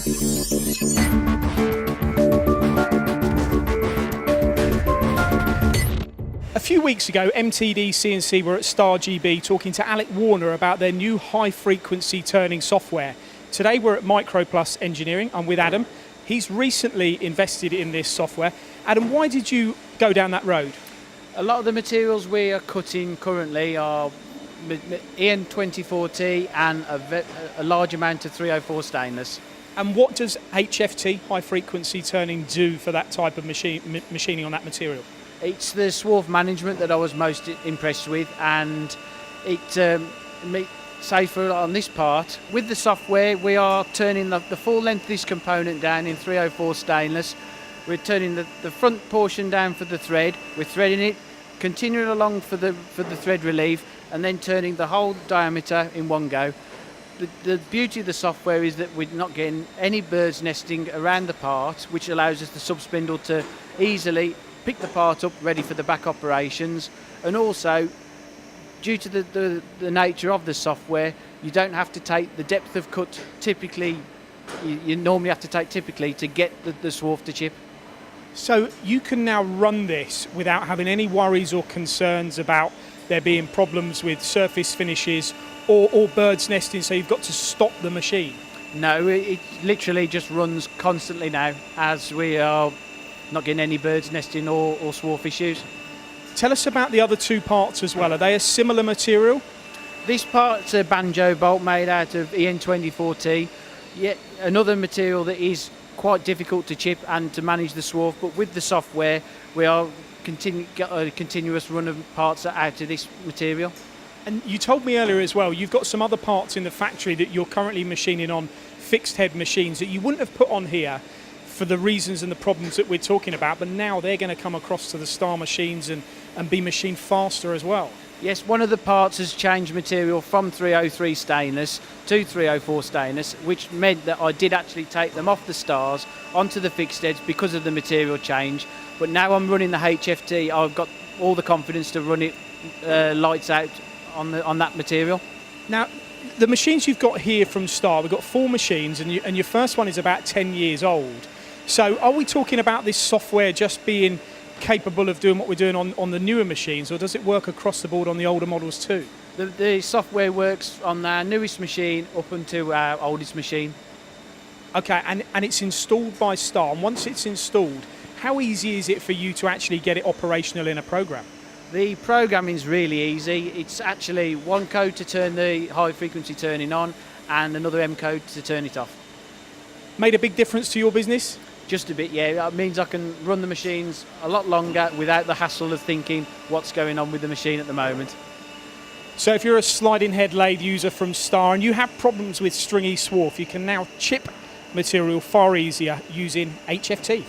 A few weeks ago, MTD CNC were at Star GB talking to Alec Warner about their new high-frequency turning software. Today we're at Microplus Engineering. I'm with Adam. He's recently invested in this software. Adam, why did you go down that road? A lot of the materials we are cutting currently are EN 24T and a large amount of 304 stainless. And what does HFT, high-frequency turning, do for that type of machining on that material? It's the swarf management that I was most impressed with, and it say for on this part, with the software we are turning the full length of this component down in 304 stainless. We're turning the front portion down for the thread, we're threading it, continuing along for the thread relief, and then turning the whole diameter in one go. The beauty of the software is that we're not getting any bird's nesting around the part, which allows us the sub-spindle to easily pick the part up ready for the back operations. And also, due to the nature of the software, you don't have to take the depth of cut typically you normally have to take to get the swarf to chip. So you can now run this without having any worries or concerns about there being problems with surface finishes or birds nesting, so you've got to stop the machine? No, it literally just runs constantly now, as we are not getting any birds nesting or swarf issues. Tell us about the other two parts as well. Are they a similar material? This part's a banjo bolt made out of EN 24T, yet another material that is quite difficult to chip and to manage the swarf, but with the software we are got a continuous run of parts out of this material. And you told me earlier as well, you've got some other parts in the factory that you're currently machining on fixed head machines that you wouldn't have put on here for the reasons and the problems that we're talking about, but now they're going to come across to the Star machines and be machined faster as well. Yes, one of the parts has changed material from 303 stainless to 304 stainless, which meant that I did actually take them off the Stars onto the fixed heads because of the material change. But now I'm running the HFT, I've got all the confidence to run it lights out on that material. Now, the machines you've got here from Star, we've got 4 machines, and your first one is about 10 years old. So are we talking about this software just being capable of doing what we're doing on the newer machines, or does it work across the board on the older models too? The software works on our newest machine up until our oldest machine. Okay, and it's installed by Star, and once it's installed, how easy is it for you to actually get it operational in a program? The programming is really easy. It's actually one code to turn the high frequency turning on and another M code to turn it off. Made a big difference to your business? Just a bit, yeah. That means I can run the machines a lot longer without the hassle of thinking what's going on with the machine at the moment. So if you're a sliding head lathe user from Star and you have problems with stringy swarf, you can now chip material far easier using HFT.